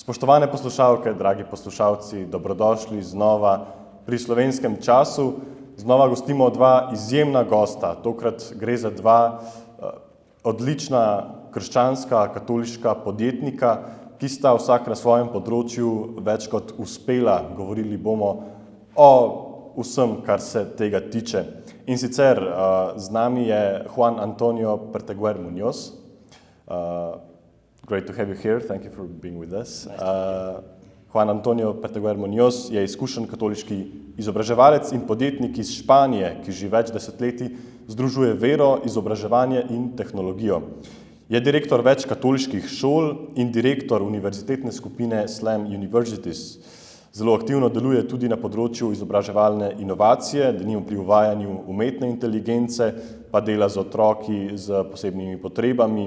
Spoštovane poslušalke, dragi poslušalci, dobrodošli znova pri slovenskem času. Znova gostimo dva izjemna gosta. Tokrat gre za dva odlična krščanska, katoliška podjetnika, ki sta vsak na svojem področju več kot uspela. Govorili bomo o vsem, kar se tega tiče. In sicer z nami je Joãom Perteguer-Muñozom. Great to have you here. Thank you for being with us. Joãom Pedrom je izkušen katoliški izobraževalec in podjetnik iz Španije, ki že več desetletij združuje vero, izobraževanje in tehnologijo. Je direktor več katoliških šol in direktor univerzitetne skupine Slam Universities. Zelo aktivno deluje tudi na področju izobraževalne inovacije, denimo pri uvajanju umetne inteligence, pa dela z otroki z posebnimi potrebami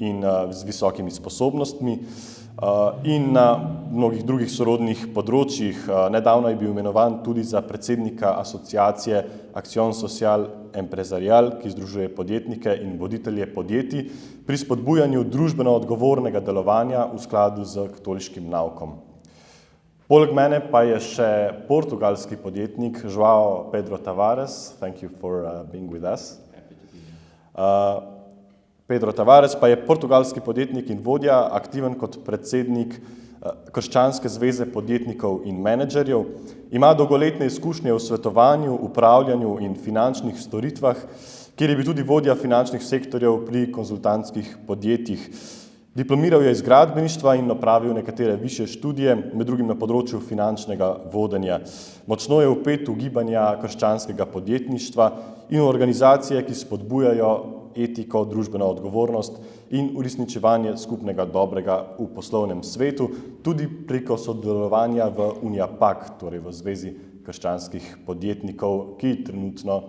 in z visokimi sposobnostmi in na mnogih drugih sorodnih področjih. Nedavno je bil imenovan tudi za predsednika asociacije Acción Social Empresarial, ki združuje podjetnike in voditelje podjetij pri spodbujanju družbeno odgovornega delovanja v skladu z katoliškim naukom. Poleg mene pa je še portugalski podjetnik Joãom Pedrom Tavaresom. Thank you for being with us. Pedro Tavares pa je portugalski podjetnik in vodja, aktiven kot predsednik Krščanske zveze podjetnikov in menedžerjev. Ima dolgoletne izkušnje v svetovanju, upravljanju in finančnih storitvah, kjer je bil tudi vodja finančnih sektorjev pri konzultantskih podjetjih. Diplomiral je iz gradbeništva in opravil nekatere višje študije, med drugim na področju finančnega vodenja. Močno je vpet v gibanja krščanskega podjetništva in organizacije, ki spodbujajo etiko, družbeno odgovornost in uresničevanje skupnega dobrega v poslovnem svetu, tudi preko sodelovanja v UNIAPAC, torej v Zvezi krščanskih podjetnikov, ki trenutno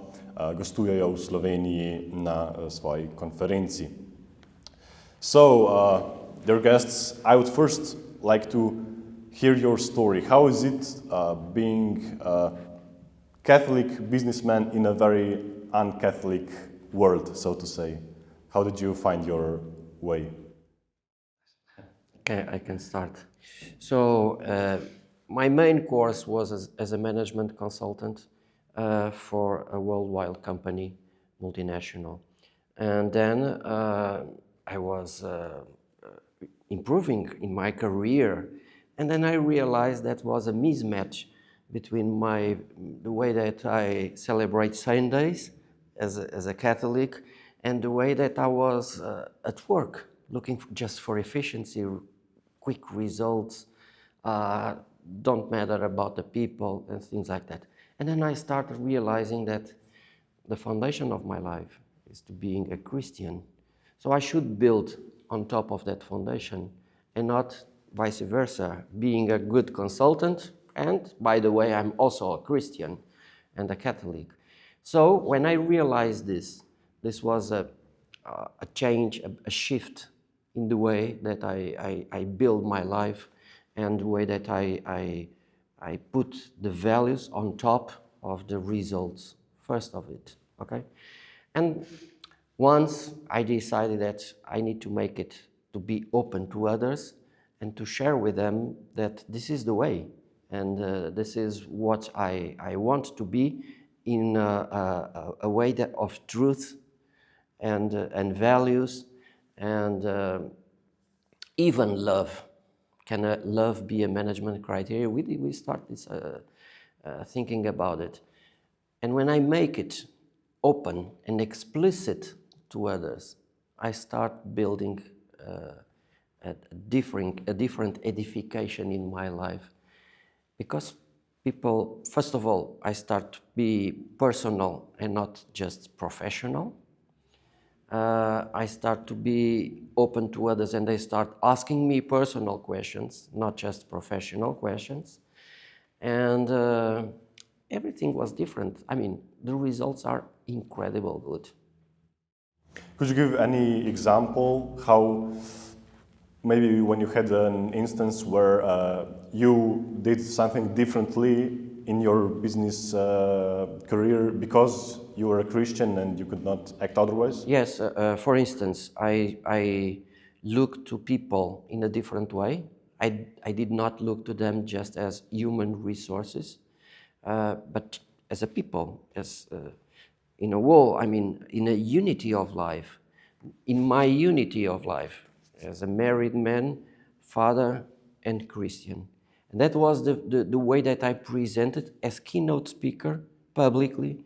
gostujejo v Sloveniji na svoji konferenci. So, dear guests, I would first like to hear your story. How is it being a Catholic businessman in a very un-Catholic world, so to say? How did you find your way? Okay, I can start. So, my main course was as a management consultant for a worldwide company, multinational. And then I was improving in my career, and then I realized that was a mismatch between the way that I celebrate Sundays as a Catholic and the way that I was at work, looking just for efficiency, quick results, don't matter about the people and things like that. And then I started realizing that the foundation of my life is to being a Christian. So I should build on top of that foundation and not vice versa, being a good consultant. And by the way, I'm also a Christian and a Catholic. So when I realized this was a change, a shift in the way that I build my life and the way that I put the values on top of the results, first of it, okay? And once I decided that I need to make it to be open to others and to share with them that this is the way and this is what I want to be in a way that of truth and values and even love. Can love be a management criteria? We start this thinking about it. And when I make it open and explicit to others, I start building a different edification in my life. Because people, first of all, I start to be personal and not just professional. I start to be open to others and they start asking me personal questions, not just professional questions. And everything was different. I mean, the results are incredible good. Could you give any example how maybe when you had an instance where you did something differently in your business career because you were a Christian and you could not act otherwise? Yes, for instance, I look to people in a different way. I did not look to them just as human resources, but as a people, as in a whole, I mean, in a unity of life, in my unity of life, as a married man, father, and Christian. And that was the way that I presented as keynote speaker publicly,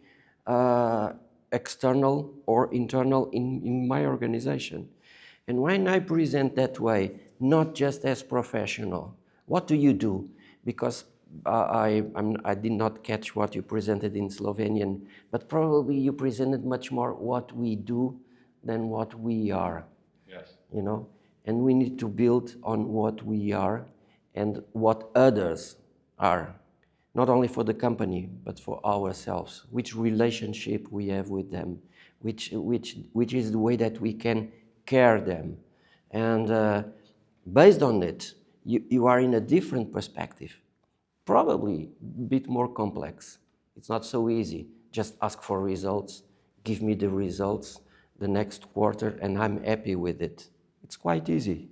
external or internal in my organization. And when I present that way, not just as professional, what do you do? Because I did not catch what you presented in Slovenian, but probably you presented much more what we do than what we are. Yes. You know, and we need to build on what we are and what others are, not only for the company, but for ourselves, which relationship we have with them, which is the way that we can care them. And based on it, you are in a different perspective, probably a bit more complex. It's not so easy. Just ask for results, give me the results the next quarter, and I'm happy with it. It's quite easy.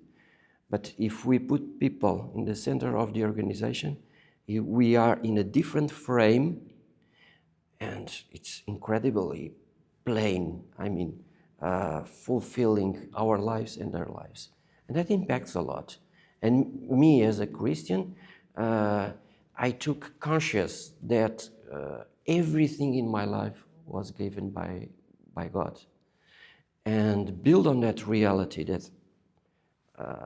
But if we put people in the center of the organization, we are in a different frame, and it's incredibly plain, I mean, fulfilling our lives and their lives. And that impacts a lot. And me as a Christian, I took conscious that everything in my life was given by God. And build on that reality that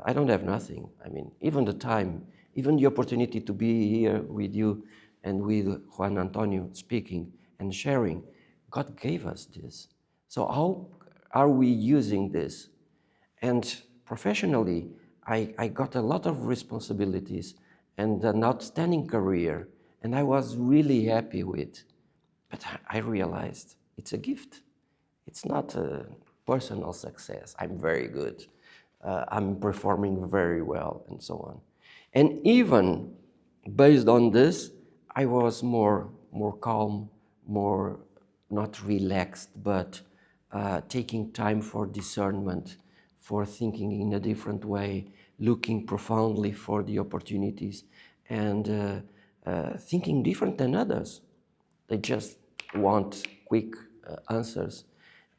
I don't have nothing. I mean, even the time, even the opportunity to be here with you and with Juan Antonio speaking and sharing, God gave us this. So how are we using this? And professionally, I got a lot of responsibilities and an outstanding career, and I was really happy with. But I realized it's a gift. It's not a personal success. I'm very good. I'm performing very well, and so on. And even based on this, I was more calm, more not relaxed, but taking time for discernment, for thinking in a different way, looking profoundly for the opportunities, and thinking different than others. They just want quick answers.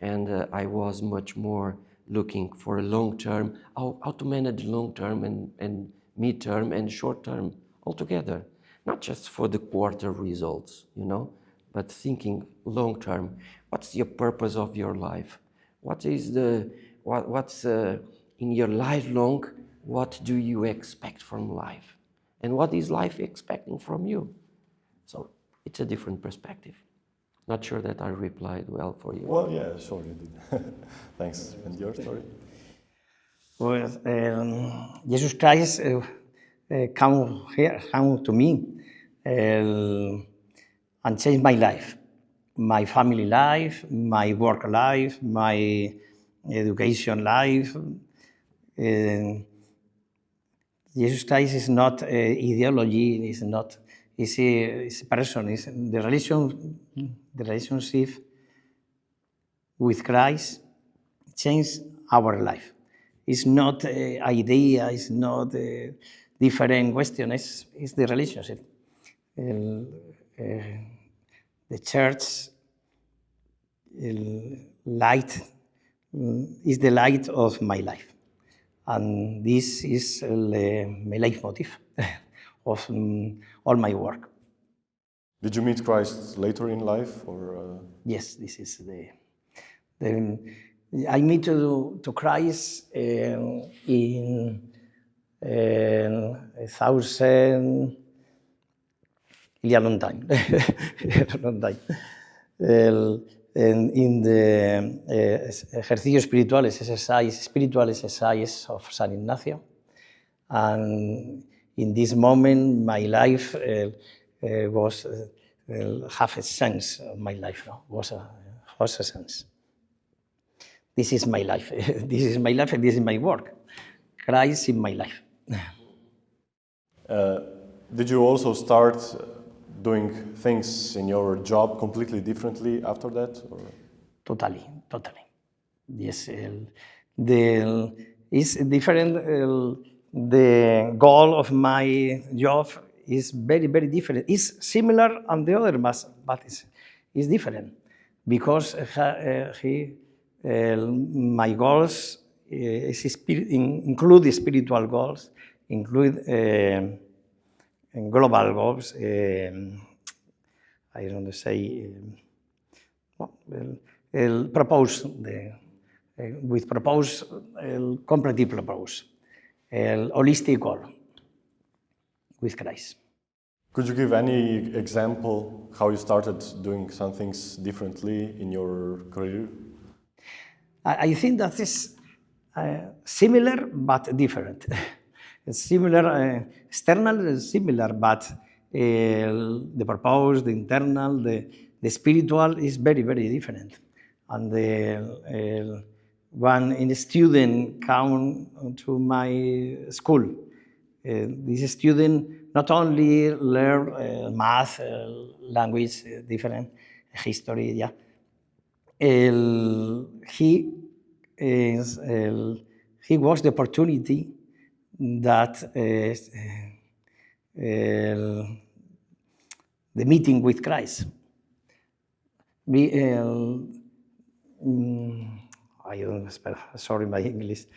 And I was much more looking for a long-term, how to manage long-term and mid-term and short-term altogether. Not just for the quarter results, you know, but thinking long-term. What's your purpose of your life? What is what's in your lifelong, what do you expect from life? And what is life expecting from you? So it's a different perspective. Not sure that I replied well for you. Well, yeah, sure you did. Thanks. And your story? Well, Jesus Christ come to me and changed my life, my family life, my work life, my education life. Jesus Christ is not ideology, is not. Is a person. Is the relationship with Christ changed our life. It's not idea. It's not different question. It's the relationship. The church light is the light of my life, and this is my life motive of all my work. Did you meet Christ later in life, or? Yes, this is the I meet to Christ in 1,000, a long time, a long time. In the ejercicios espirituales, spiritual exercise of San Ignacio, and in this moment, my life was have a sense of my life. No? Was a sense. This is my life. This is my life, and this is my work. Christ in my life. Did you also start doing things in your job completely differently after that? Or? Totally. Yes, it's different. the goal of my job is very, very different. It's similar on the other, but it's different because my goals include spiritual goals, include global goals. I don't want to say with propose, completely propose, holistic goal with Christ. Could you give any example how you started doing some things differently in your career? I think that is similar but different. It's similar, external is similar, but the purpose, the internal, the spiritual is very, very different. And when a student come to my school, this student not only learn math, language, different history, yeah. He was the opportunity that the meeting with Christ. I don't spell, sorry, my English.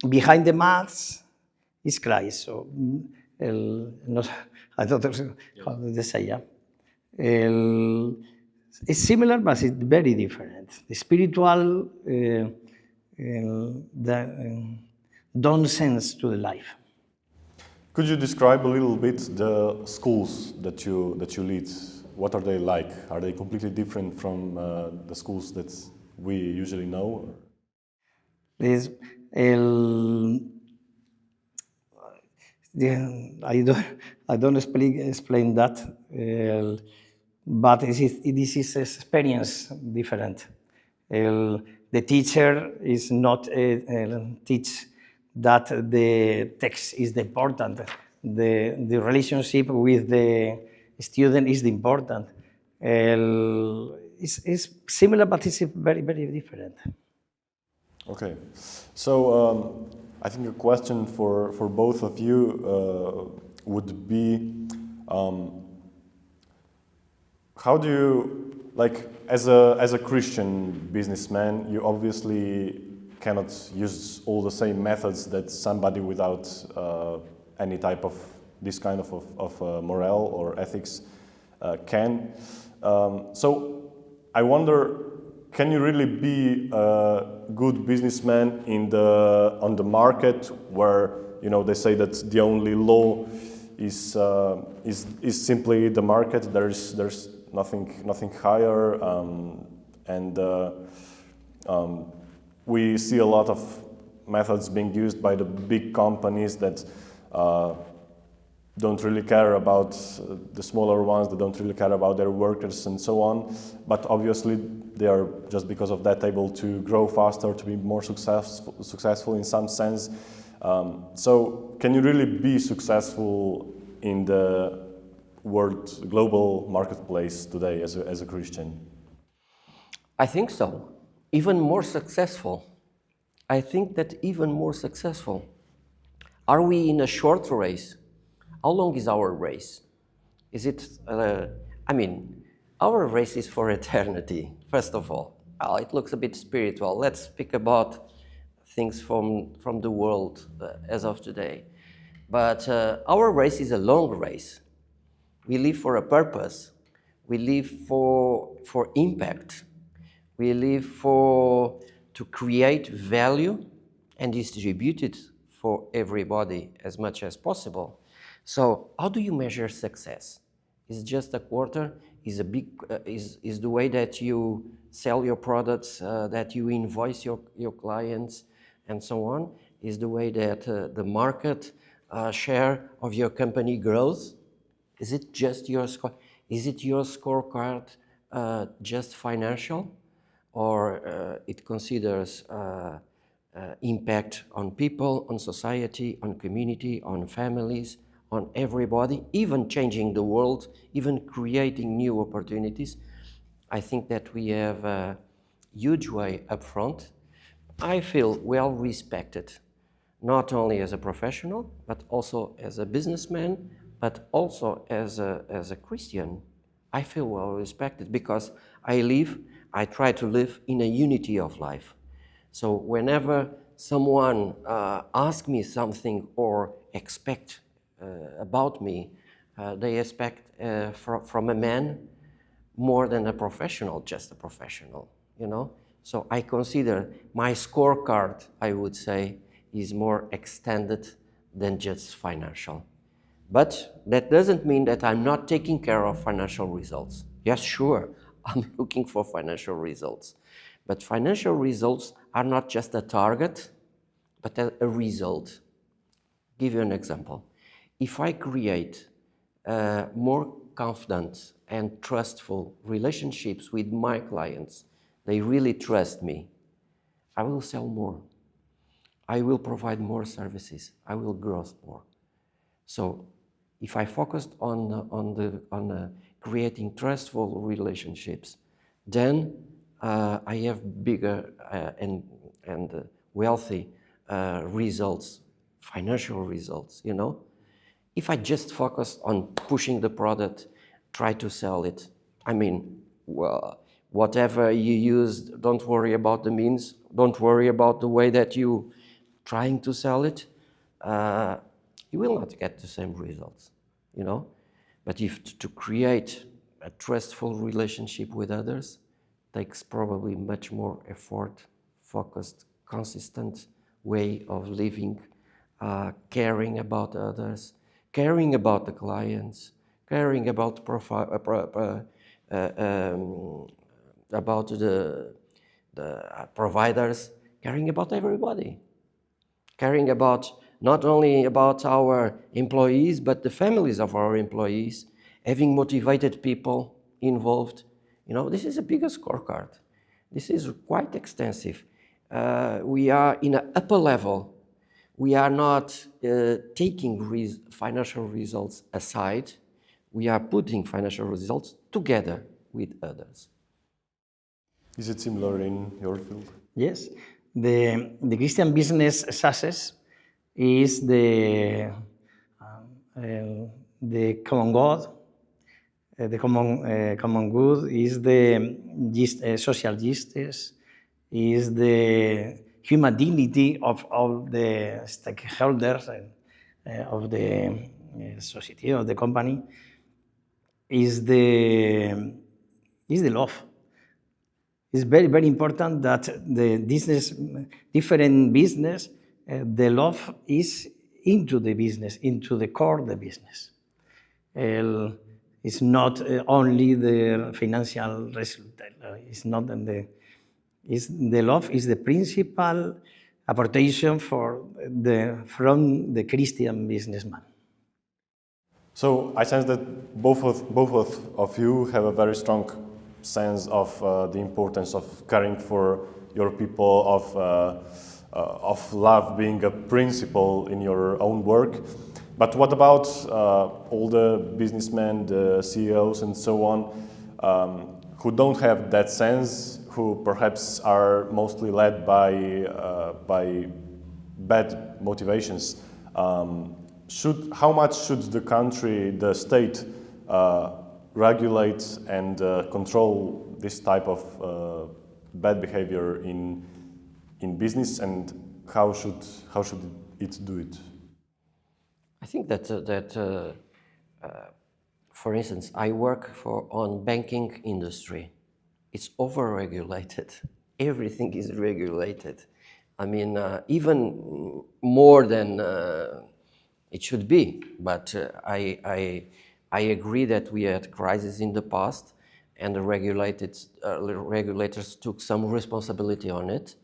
Behind the maths is Christ. So, I don't know how to say, yeah. It's similar, but it's very different. The spiritual don't sense to the life. Could you describe a little bit the schools that you lead? What are they like? Are they completely different from the schools that we usually know? I don't explain that, but this is experience different. The teacher is not teach that the text is the important. The relationship with the student is the important. It's similar, but it's very, very different. Okay, so I think a question for both of you would be, how do you, like, as a Christian businessman, you obviously cannot use all the same methods that somebody without any type of this kind of morale or ethics can. So I wonder, can you really be a good businessman on the market where, you know, they say that the only law is simply the market? There's nothing higher, and we see a lot of methods being used by the big companies that don't really care about the smaller ones, they don't really care about their workers and so on, but obviously they are, just because of that, able to grow faster, to be more successful in some sense. So can you really be successful in the global marketplace today as a Christian? I think so. Even more successful. I think that even more successful. Are we in a short race? How long is our race? Is it, our race is for eternity, first of all. It looks a bit spiritual. Let's speak about things from the world as of today. But our race is a long race. We live for a purpose. We live for impact. We live to create value and distribute it for everybody as much as possible. So how do you measure success? Is it just a quarter? Is the way that you sell your products, that you invoice your clients, and so on? Is the way that the market share of your company grows? Is it just your score? Is it your scorecard just financial, or it considers impact on people, on society, on community, on families, on everybody, even changing the world, even creating new opportunities? I think that we have a huge way up front. I feel well respected, not only as a professional, but also as a businessman, but also as a Christian. I feel well respected because I try to live in a unity of life. So whenever someone asks me something or expect about me, they expect from a man more than a professional, just a professional, you know? So I consider my scorecard, I would say, is more extended than just financial. But that doesn't mean that I'm not taking care of financial results. Yes, sure, I'm looking for financial results. But financial results are not just a target, but a result. Give you an example. If I create more confident and trustful relationships with my clients, they really trust me, I will sell more. I will provide more services. I will grow more. So if I focused on creating trustful relationships, then I have bigger and wealthy results, financial results, you know? If I just focus on pushing the product, try to sell it, I mean, well, whatever you use, don't worry about the means, don't worry about the way that you trying to sell it, you will not get the same results, you know? But if to create a trustful relationship with others takes probably much more effort, focused, consistent way of living, caring about others, caring about the clients, caring about the providers, caring about everybody, caring about not only about our employees, but the families of our employees, having motivated people involved. You know, this is a bigger scorecard. This is quite extensive. We are in an upper level. We are not taking financial results aside. We are putting financial results together with others. Is it similar in your field? Yes. The Christian business success is the common God. The common good is the social justice, is the human dignity of all the stakeholders of the society, of the company, is the love. It's very, very important that the different business, the love is into the business, into the core of the business. It's not only the financial result. It's not the love is the principal apportation from the Christian businessman. So I sense that both of you have a very strong sense of the importance of caring for your people, of love being a principle in your own work. But what about all the businessmen, the CEOs and so on, who don't have that sense, who perhaps are mostly led by bad motivations? How much should the country, the state, regulate and control this type of bad behavior in business, and how should it do it? I think that for instance, I work on banking industry. It's over-regulated. Everything is regulated. I mean, even more than it should be. But I agree that we had crises in the past, and the regulators took some responsibility on it.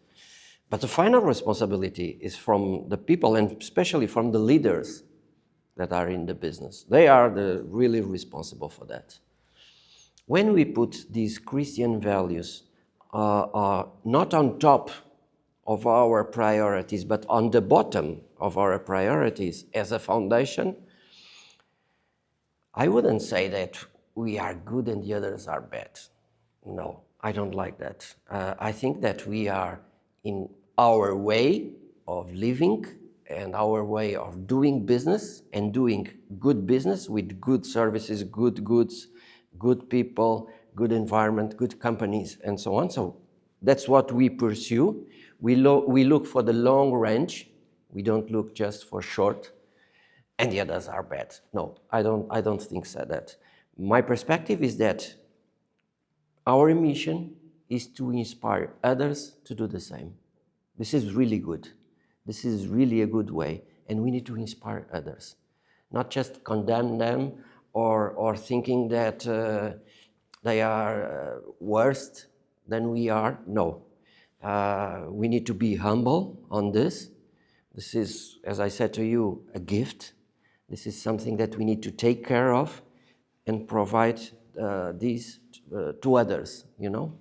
But the final responsibility is from the people, and especially from the leaders that are in the business. They are really responsible for that. When we put these Christian values not on top of our priorities, but on the bottom of our priorities as a foundation, I wouldn't say that we are good and the others are bad. No, I don't like that. I think that we are our way of living and our way of doing business and doing good business with good services, good goods, good people, good environment, good companies, and so on. So that's what we pursue. We look for the long range. We don't look just for short, and the others are bad. No, I don't think so. That my perspective is that our mission is to inspire others to do the same. This is really good. This is really a good way, and we need to inspire others, not just condemn them or thinking that they are worse than we are. No, we need to be humble on this. This is, as I said to you, a gift. This is something that we need to take care of and provide these to others, you know.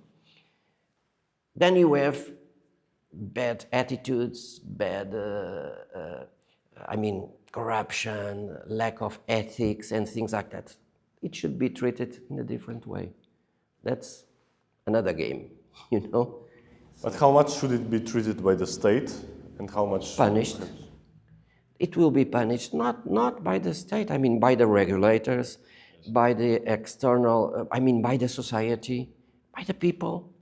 Then you have bad attitudes, corruption, lack of ethics and things like that. It should be treated in a different way. That's another game, you know. But how much should it be treated by the state and how much? Punished. It will be punished, not by the state, by the regulators, by the external, by the society, by the people.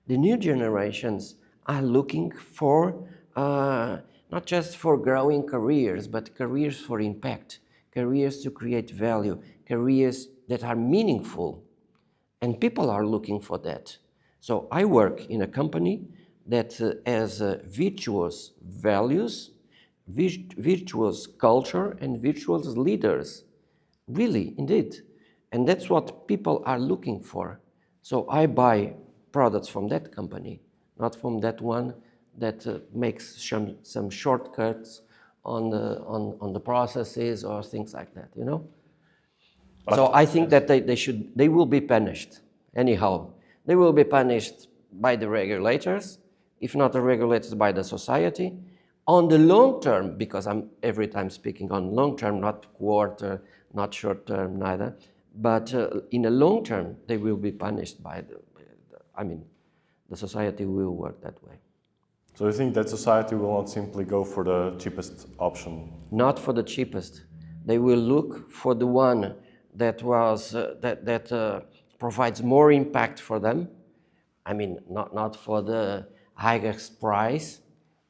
The new generations are looking for, not just for growing careers, but careers for impact, careers to create value, careers that are meaningful. And people are looking for that. So I work in a company that has virtuous values, virtuous culture, and virtuous leaders. Really, indeed. And that's what people are looking for. So I buy products from that company, not from that one that makes some shortcuts on the processes or things like that, you know? So I think that they will be punished anyhow. They will be punished by the regulators, if not the regulators, by the society. On the long term, because I'm every time speaking on long term, not quarter, not short term neither, but in the long term, they will be punished by the society will work that way. So you think that society will not simply go for the cheapest option? Not for the cheapest. They will look for the one that provides more impact for them. Not for the highest price,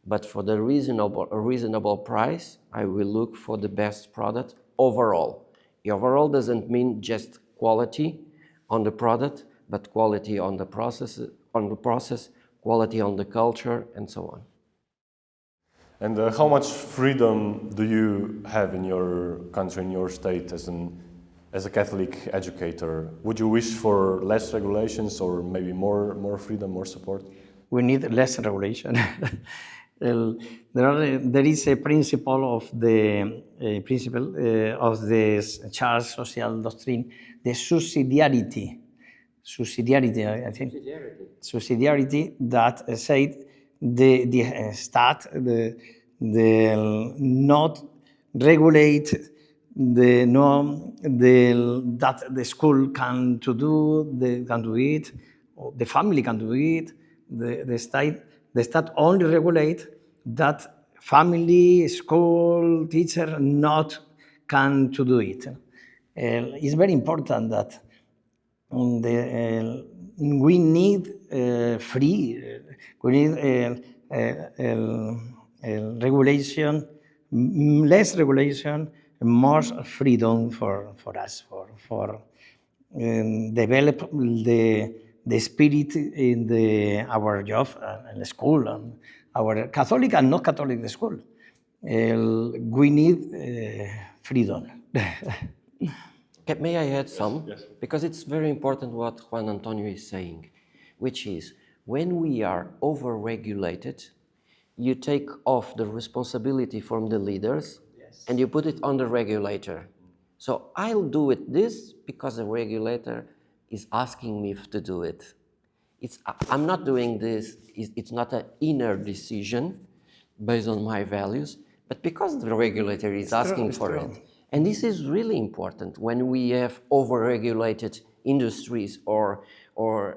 but for the reasonable price. I will look for the best product overall. Overall doesn't mean just quality on the product, but quality on the process, quality on the culture, and so on. And how much freedom do you have in your country, in your state, as a Catholic educator? Would you wish for less regulations or maybe more freedom, more support? We need less regulation. There is a principle of the Charles social doctrine, the subsidiarity. I think. Subsidiarity that said the state not regulate that the school can do it, or the family can do it. The state only regulate that family, school, teacher not can to do it. It's very important that we need regulation, less regulation, more freedom for us, for develop the spirit in our job and the school, and our Catholic and not Catholic school. We need freedom. May I add some? Yes. Because it's very important what Juan Antonio is saying, which is when we are over-regulated, you take off the responsibility from the leaders, yes, and you put it on the regulator. So I'll do it this because the regulator is asking me to do it. I'm not doing this, it's not an inner decision based on my values, but because the regulator is asking for it. And this is really important when we have over-regulated industries or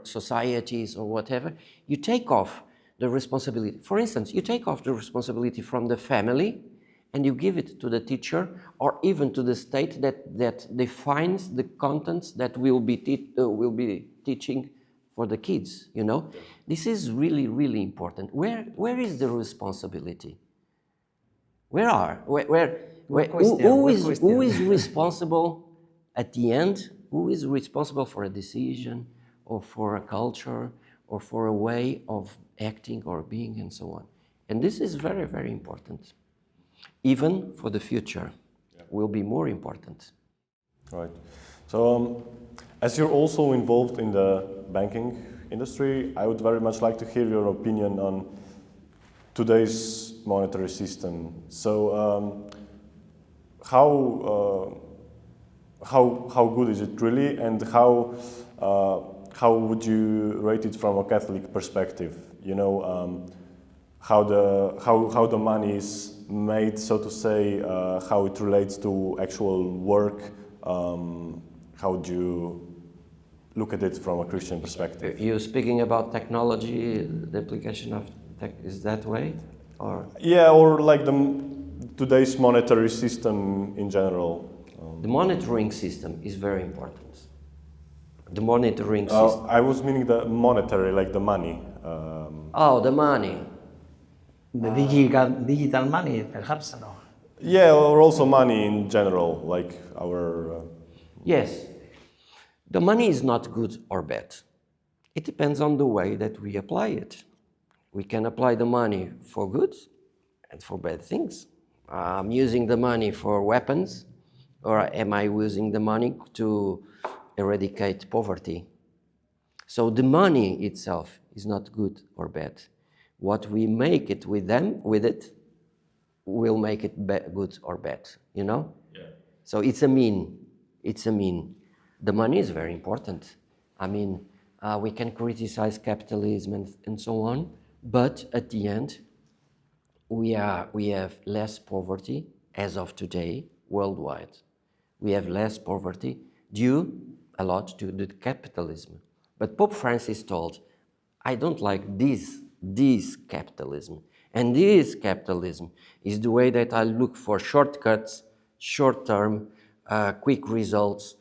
societies or whatever. You take off the responsibility. For instance, you take off the responsibility from the family and you give it to the teacher or even to the state that defines the contents that will be teaching for the kids, you know? Yeah. This is really, really important. Where is the responsibility? Who is responsible at the end? Who is responsible for a decision or for a culture or for a way of acting or being and so on? And this is very, very important. Even for the future, will be more important. Right. So, as you're also involved in the banking industry, I would very much like to hear your opinion on today's monetary system. So, how good is it really, and how would you rate it from a Catholic perspective? You know, how the money is made, so to say, how it relates to actual work. How do you look at it from a Christian perspective? You're speaking about technology, the application of tech, is that way? Or? Yeah, or like today's monetary system in general. The monitoring system is very important. The monitoring system. I was meaning the monetary, like the money. The money. The digital money, perhaps, no? Yeah, or also money in general, like our... Yes. The money is not good or bad. It depends on the way that we apply it. We can apply the money for good and for bad things. I'm using the money for weapons, or am I using the money to eradicate poverty? So the money itself is not good or bad. What we make it with it, will make it good or bad, you know? Yeah. So it's a mean. The money is very important. I mean, we can criticize capitalism and so on, but at the end, we have less poverty as of today worldwide. We have less poverty due a lot to the capitalism. But Pope Francis told, I don't like this capitalism. And this capitalism is the way that I look for shortcuts, short-term, quick results,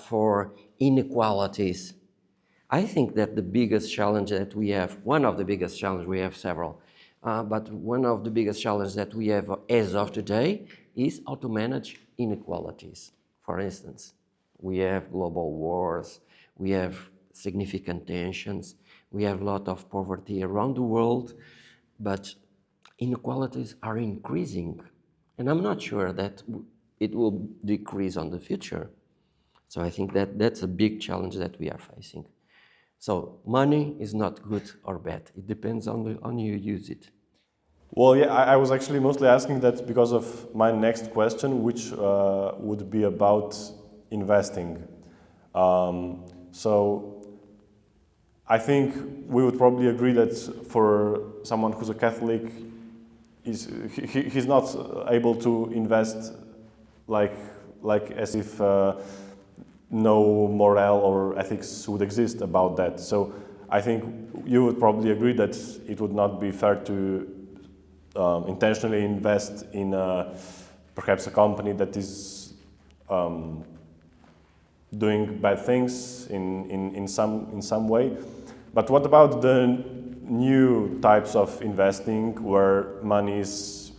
for inequalities. I think that the biggest challenge that we have, one of the biggest challenges, we have several, but one of the biggest challenges that we have as of today is how to manage inequalities. For instance, we have global wars, we have significant tensions, we have a lot of poverty around the world, but inequalities are increasing. And I'm not sure that it will decrease on the future. So I think that that's a big challenge that we are facing. So money is not good or bad. It depends on you use it. Well, yeah, I was actually mostly asking that because of my next question, which would be about investing. So I think we would probably agree that for someone who's a Catholic, he's not able to invest like as if no moral or ethics would exist about that. So I think you would probably agree that it would not be fair to intentionally invest in perhaps a company that is doing bad things in some way. But what about the new types of investing where money is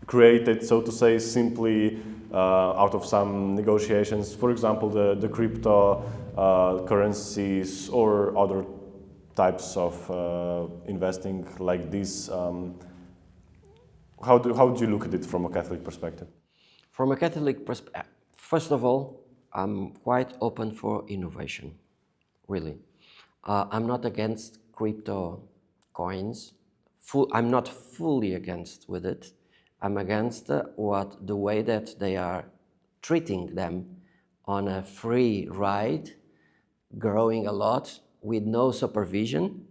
created, so to say, simply out of some negotiations? For example, the crypto currencies or other types of investing like this. How do you look at it from a Catholic perspective? From a Catholic perspective, first of all, I'm quite open for innovation, really. I'm not against crypto coins. I'm not fully against with it. I'm against the way that they are treating them on a free ride, growing a lot with no supervision.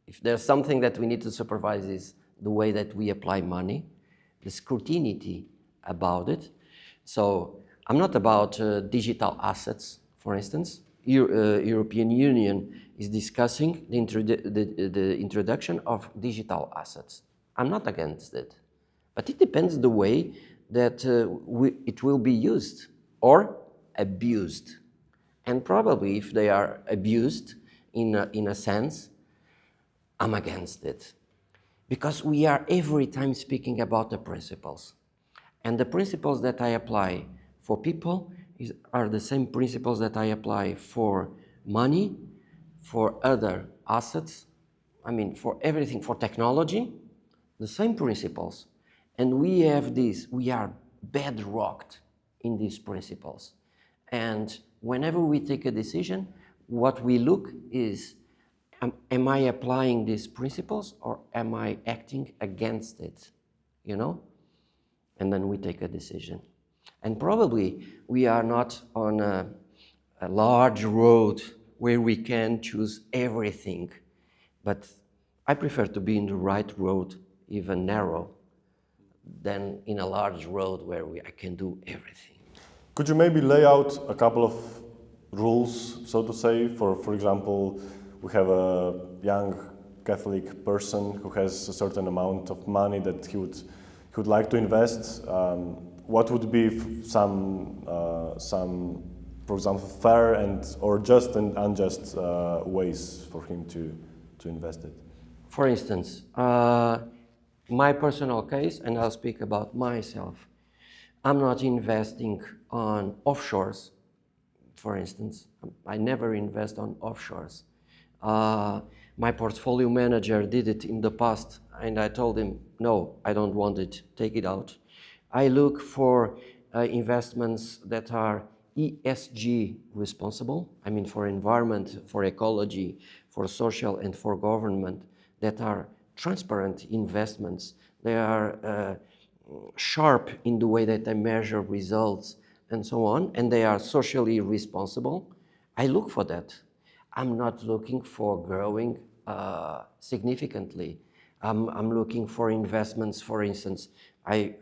If there's something that we need to supervise is the way that we apply money, the scrutiny about it. So I'm not about digital assets, for instance. European Union is discussing the introduction of digital assets. I'm not against it, but it depends the way that it will be used or abused. And probably if they are abused in a sense, I'm against it. Because we are every time speaking about the principles. And the principles that I apply for people are the same principles that I apply for money, for other assets, I mean for everything, for technology, the same principles. And we have this, we are bedrocked in these principles. And whenever we take a decision, what we look is, am I applying these principles or am I acting against it, you know? And then we take a decision. And probably we are not on a large road where we can choose everything, but I prefer to be in the right road, even narrow, than in a large road where I can do everything. Could you maybe lay out a couple of rules, so to say, for example, we have a young Catholic person who has a certain amount of money that he would like to invest. What would be some, for example, fair or just and unjust ways for him to invest it? For instance, my personal case, and I'll speak about myself, I'm not investing on offshores, for instance. I never invest on offshores. My portfolio manager did it in the past, and I told him, no, I don't want it, take it out. I look for investments that are ESG responsible, I mean for environment, for ecology, for social and for government, that are transparent investments. They are sharp in the way that they measure results and so on, and they are socially responsible. I look for that. I'm not looking for growing significantly. I'm looking for investments. For instance, I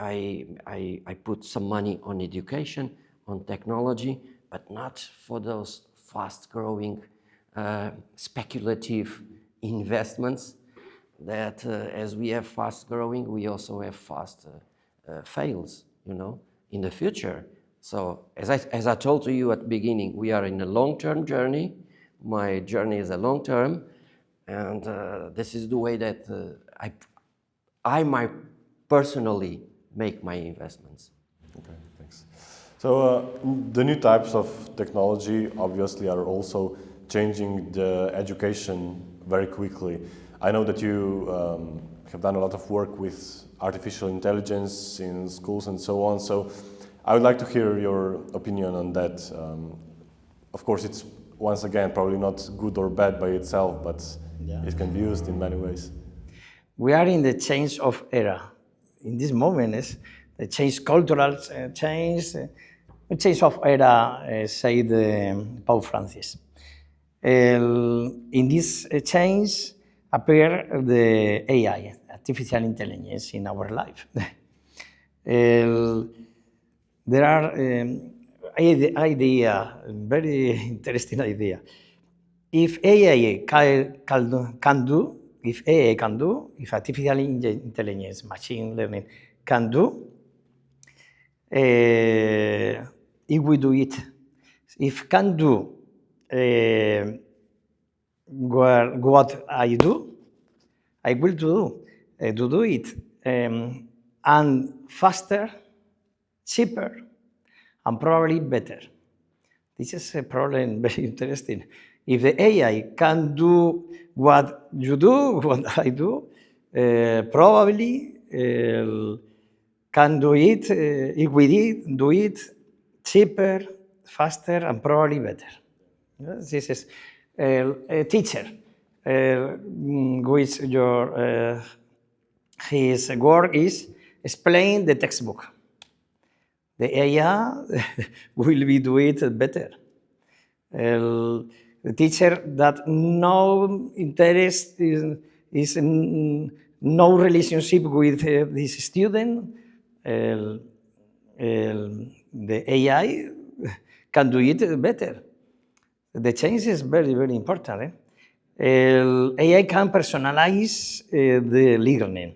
put some money on education, on technology, but not for those fast-growing, speculative investments that as we have fast-growing, we also have fast fails, you know, in the future. So as I told to you at the beginning, we are in a long-term journey. My journey is a long-term, and this is the way that I might personally make my investments. Okay, thanks. So the new types of technology obviously are also changing the education very quickly. I know that you have done a lot of work with artificial intelligence in schools and so on, so I would like to hear your opinion on that. Of course, it's once again probably not good or bad by itself, but it can be used in many ways. We are in the change of era. In this moment, is the change, cultural change, the change of era, said Pope Francis. In this change appear the AI, artificial intelligence, in our life. There are idea, very interesting idea. If AI can do, if artificial intelligence, machine learning can do, it will do it. If can do what I do, I will do it, and faster, cheaper, and probably better. This is a problem very interesting. If the AI can do what you do, what I do, probably can do it, it will do it cheaper, faster, and probably better. This is a teacher, which his work is explain the textbook. The AI will be do it better. The teacher that no interest is no relationship with this student, the AI can do it better. The change is very, very important. AI can personalize the learning,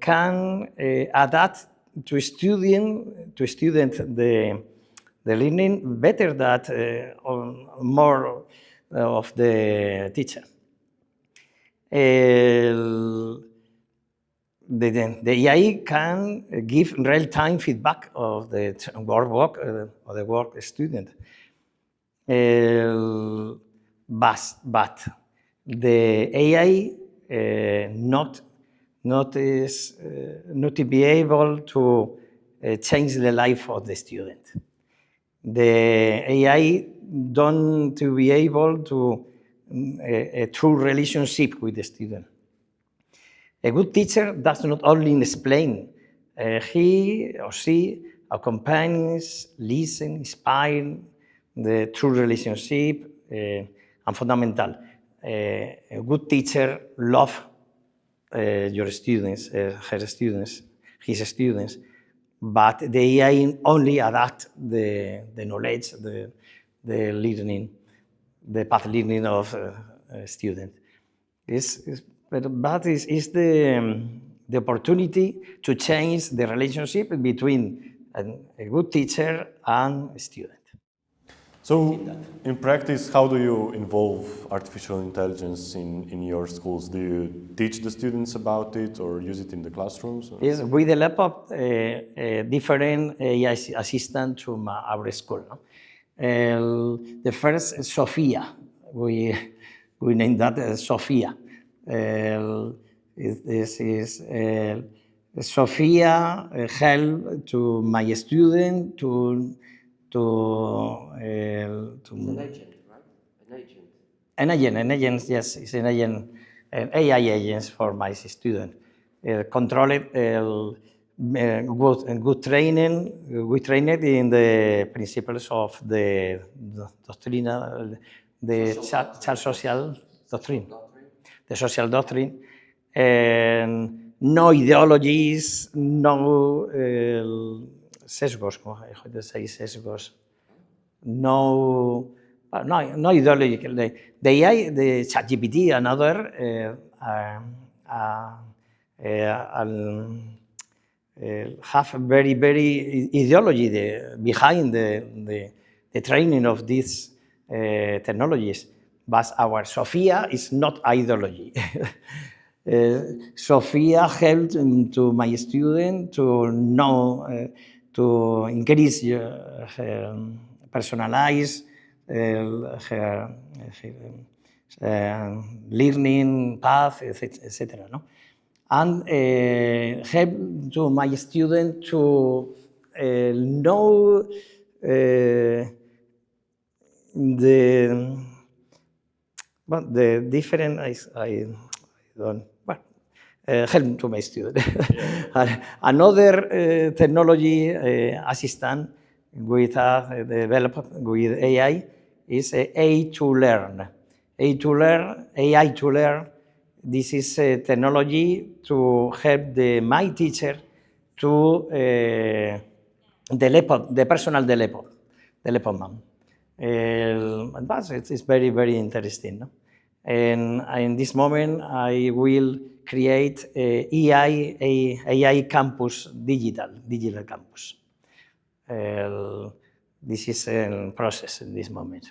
can adapt to student the learning better than more of the teacher. The AI can give real-time feedback of the work of the work student. But the AI not to be able to change the life of the student. The AI don't to be able to a true relationship with the student. A good teacher does not only explain, he or she accompanies, listen, inspire the true relationship, and fundamental. A good teacher loves your students, her students, his students, but the AI only adapt the knowledge, the learning, the path learning of student. But is the opportunity to change the relationship between a good teacher and a student. So, in practice, how do you involve artificial intelligence in your schools? Do you teach the students about it or use it in the classrooms? Yes, we develop different AI assistants to our school. No? The first is Sophia. We named that Sophia. This is Sophia help to my student to It's an agent, right? An agent. an agent, yes, it's an agent, an AI agent for my student. Control it, good training. We train it in the principles of the doctrine, the social doctrine, the social doctrine, and no ideologies, no sesgos, how do you say sesgos? No ideology. The AI, the ChatGPT and other have very, very ideology behind the training of these technologies. But our Sophia is not ideology. Sophia helped to my student to know, to increase her personalize her learning path, etc. No? And help to my student to know the different. I don't. Help to my student. Another technology assistant with developed with AI is AI to learn. AI to learn. This is a technology to help my teacher to the personal development. But it's very, very interesting. No? And in this moment, I will create AI campus, digital campus. This is a process in this moment.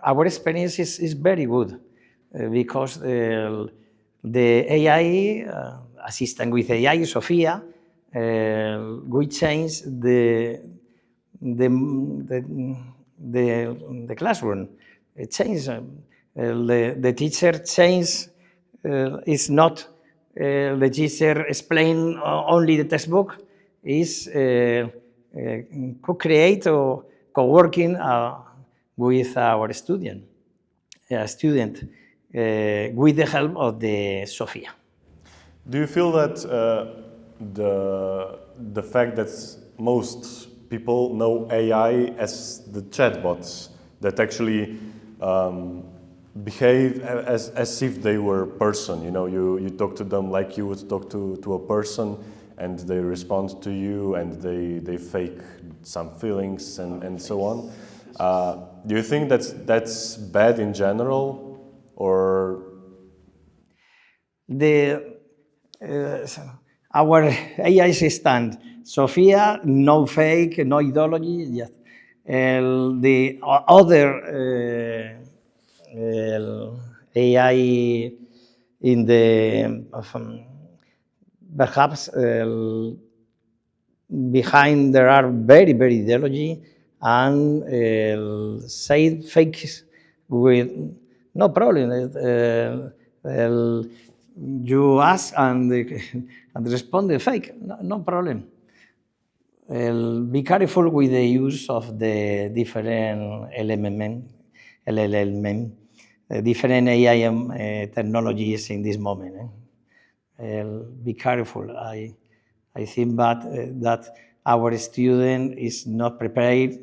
Our experience is very good because the AI assistant with AI, Sophia, we change the classroom. It change the teacher change is not the teacher explain only the textbook. Is co-create or co-working with our student with the help of the Sophia. Do you feel that the fact that most people know AI as the chatbots that actually behave as if they were a person, you talk to them like you would talk to a person, and they respond to you, and they fake some feelings and so on. Do you think that's bad in general, or our AI stand, Sofia, no fake, no ideology, yes. The other AI in the perhaps behind there are very ideology and say fakes with no problem. You ask and respond the fake, no problem. Be careful with the use of the different LLM, different AI technologies in this moment. Be careful. I think that our student is not prepared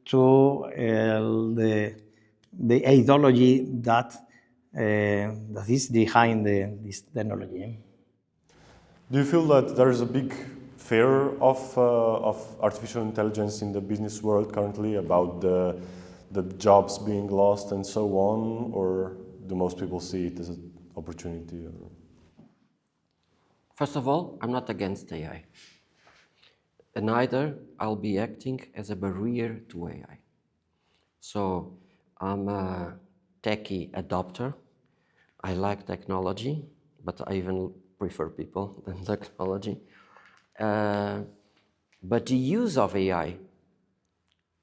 to the ideology that is behind this technology. do you feel that there is a big fear of artificial intelligence in the business world currently about the jobs being lost and so on, or do most people see it as an opportunity? Or? First of all, I'm not against AI. And neither I'll be acting as a barrier to AI. So I'm a techie adopter. I like technology, but I even prefer people than technology. But the use of AI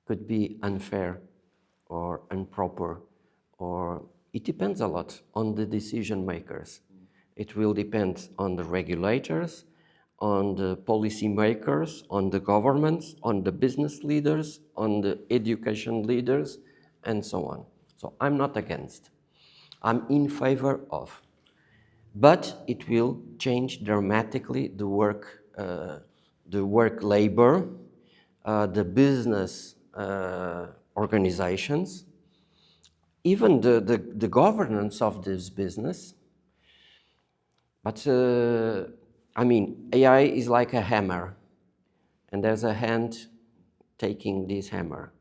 could be unfair or improper, or it depends a lot on the decision makers. It will depend on the regulators, on the policy makers, on the governments, on the business leaders, on the education leaders, and so on. So I'm not against. I'm in favor of. But it will change dramatically the work labor, the business organizations, even the governance of this business. But I mean, AI is like a hammer, and there's a hand taking this hammer,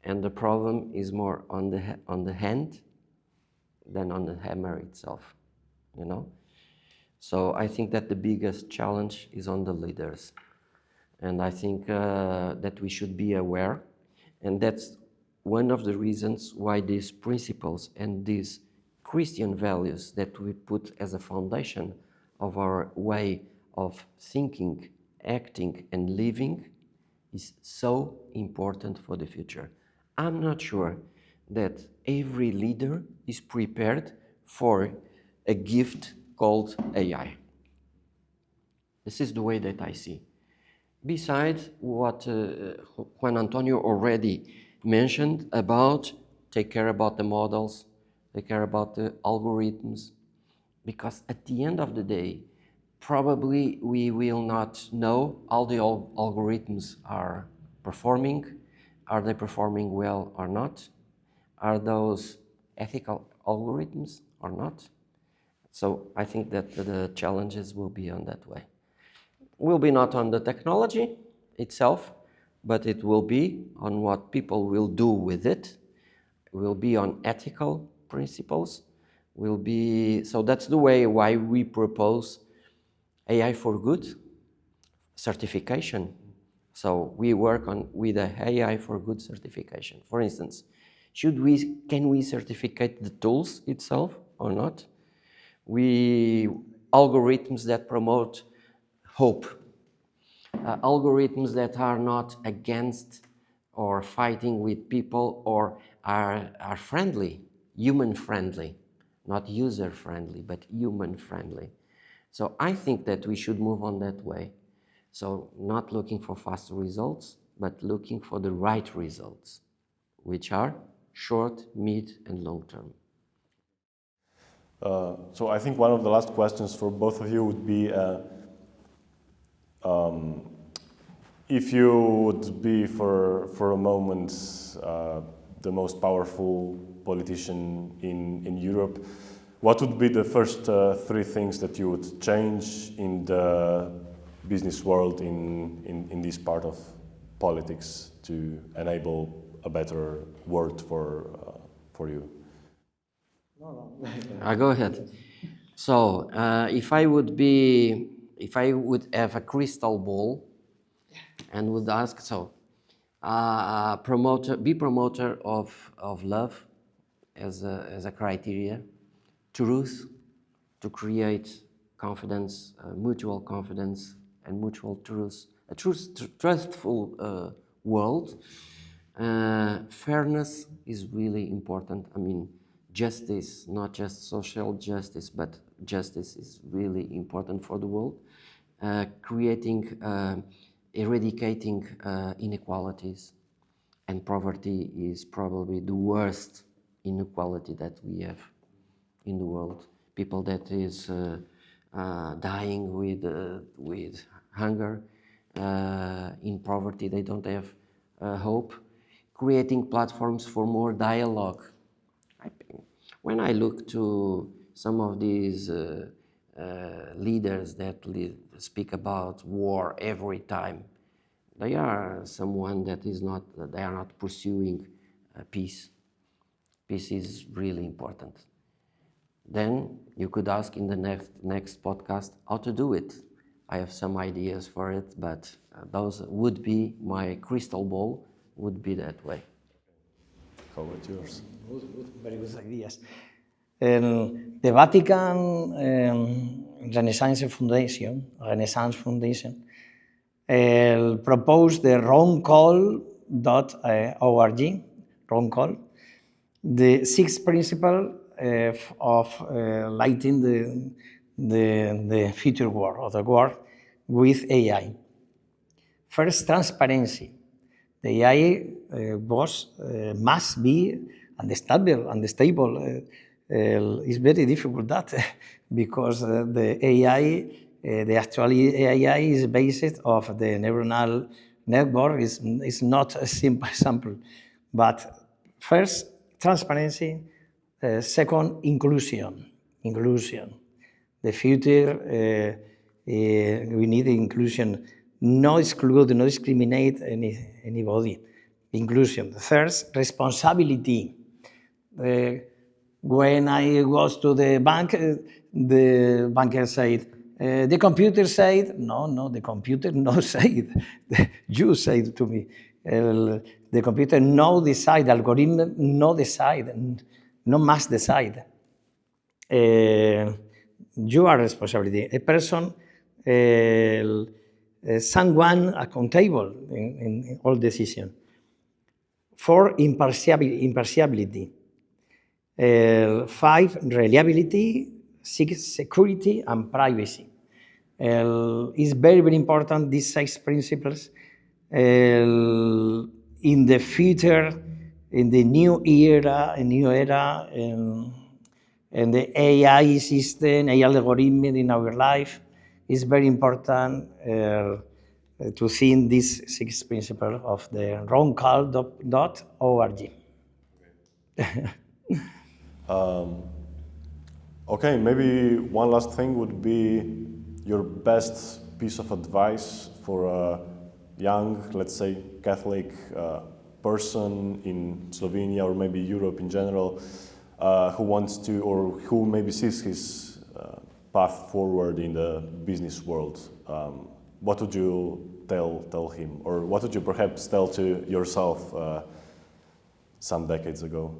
and the problem is more on the hand than on the hammer itself, you know. So I think that the biggest challenge is on the leaders, and I think that we should be aware, and that's one of the reasons why these principles and these Christian values that we put as a foundation of our way of thinking, acting, and living is so important for the future. I'm not sure that every leader is prepared for a gift called AI. This is the way that I see. Besides what Juan Antonio already mentioned about take care about the models, take care about the algorithms, because at the end of the day, probably we will not know how the algorithms are performing. Are they performing well or not? Are those ethical algorithms or not? So I think that the challenges will be on that way. Will be not on the technology itself, but it will be on what people will do with it. It will be on ethical principles. Will be, so that's the way why we propose AI for good certification. So we work with a AI for good certification. For instance, can we certificate the tools itself or not? Algorithms that promote hope, algorithms that are not against or fighting with people or are friendly, human friendly, not user friendly, but human friendly. So I think that we should move on that way. So not looking for fast results, but looking for the right results, which are short, mid, and long term. So I think one of the last questions for both of you would be if you would be for a moment the most powerful politician in Europe, what would be the first three things that you would change in the business world in this part of politics to enable a better word for you? Go ahead. So, if I would have a crystal ball and would ask, be promoter of love as a criteria, truth to create confidence, mutual confidence and mutual truth, a truthful world. Fairness is really important. I mean, justice, not just social justice, but justice is really important for the world. Eradicating inequalities, and poverty is probably the worst inequality that we have in the world. People that is dying with hunger, in poverty, they don't have hope. Creating platforms for more dialogue. When I look to some of these leaders that speak about war every time, they are someone that they are not pursuing peace. Peace is really important. Then you could ask in the next podcast how to do it. I have some ideas for it, but those would be my crystal ball, would be that way. How about yours? Good, very good ideas. The Vatican Renaissance Foundation proposed the roncall, the 6 principles of lighting the future world, or the world with AI. First, transparency. The AI must be unstable. It's very difficult that because the AI, the actual AI is based off the neuronal network. Is not a simple sample. But first, transparency. Second, inclusion. The future, we need inclusion. No exclude, no discriminate anybody. Inclusion. Third, responsibility. When I was to the bank, the banker said, the computer said, no, the computer no said. You said to me. The computer no decide, algorithm no decide, no must decide. You are responsibility. A person, someone accountable in all decisions. 4, impartiality. 5, reliability. 6, security and privacy. It's very, very important, these 6 principles. In the future, in the new era, and the AI system, AI algorithm in our life, it's very important to see in these 6 principles of the roncall.org. Okay, maybe one last thing would be your best piece of advice for a young, let's say, Catholic person in Slovenia or maybe Europe in general, who wants to, or who maybe sees his path forward in the business world. What would you tell him, or what would you perhaps tell to yourself some decades ago?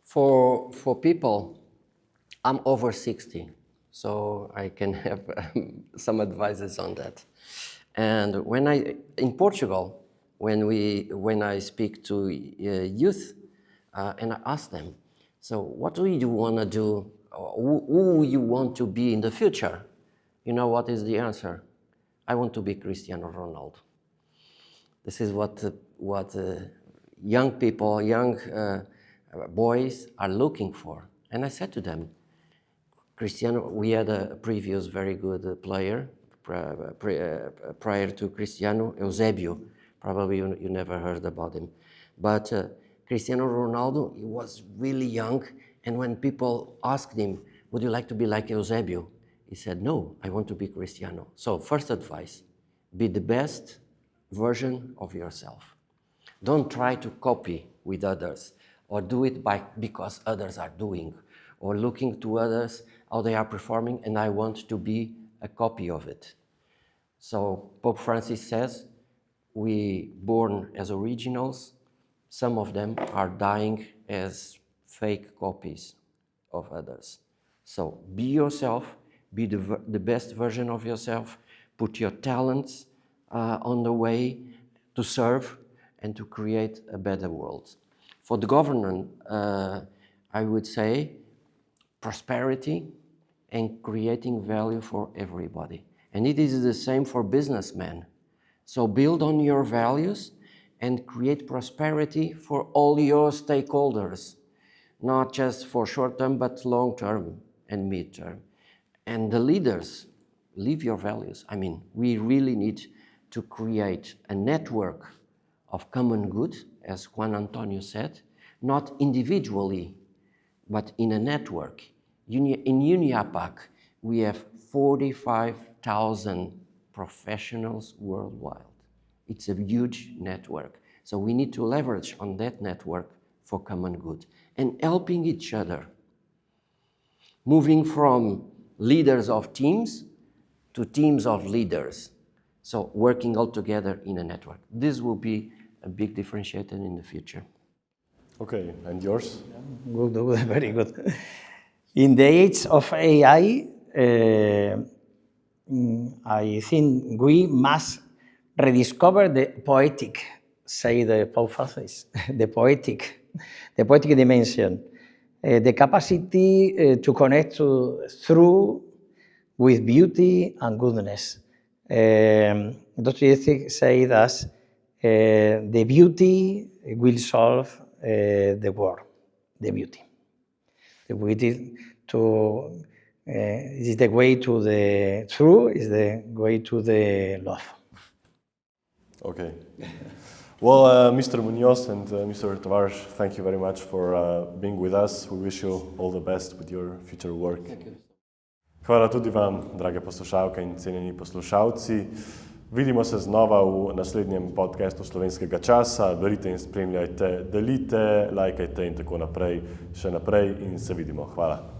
For people, I'm over 60, so I can have some advices on that. And in Portugal, when I speak to youth, and I ask them, so what do you want to do? Who you want to be in the future? You know what is the answer? I want to be Cristiano Ronaldo. This is what young people, young boys are looking for. And I said to them, Cristiano, we had a previous very good player prior to Cristiano, Eusébio. Probably you never heard about him. But Cristiano Ronaldo, he was really young, and when people asked him, would you like to be like Eusébio? He said, no, I want to be Cristiano. So first advice, be the best version of yourself. Don't try to copy with others or do it because others are doing or looking to others how they are performing and I want to be a copy of it. So Pope Francis says we born as originals, some of them are dying as fake copies of others. So be yourself, be the best version of yourself, put your talents on the way to serve and to create a better world. For the government, I would say prosperity and creating value for everybody. And it is the same for businessmen. So build on your values and create prosperity for all your stakeholders, not just for short term, but long term and mid term. And the leaders, live your values. I mean, we really need to create a network of common good, as Juan Antonio said, not individually, but in a network. In UNIAPAC, we have 45,000 professionals worldwide. It's a huge network. So we need to leverage on that network for common good and helping each other. Moving from leaders of teams to teams of leaders. So working all together in a network. This will be a big differentiator in the future. Okay, and yours? Good, very good. In the age of AI, I think we must rediscover the poetic, say the Pope Francis, the poetic dimension, the capacity to connect through with beauty and goodness. Dostoevsky said that the beauty will solve the world, the beauty. The beauty is the way to the truth, is the way to the love. Okay. Well, Mr. Muñoz and Mr. Tavares, thank you very much for being with us. We wish you all the best with your future work. Hvala tudi vam, drage poslušalke in cenjeni poslušalci. Vidimo se znova v naslednjem podcastu Slovenskega časa. Berite in spremljajte, delite, lajkajte in tako naprej, še naprej in se vidimo. Hvala.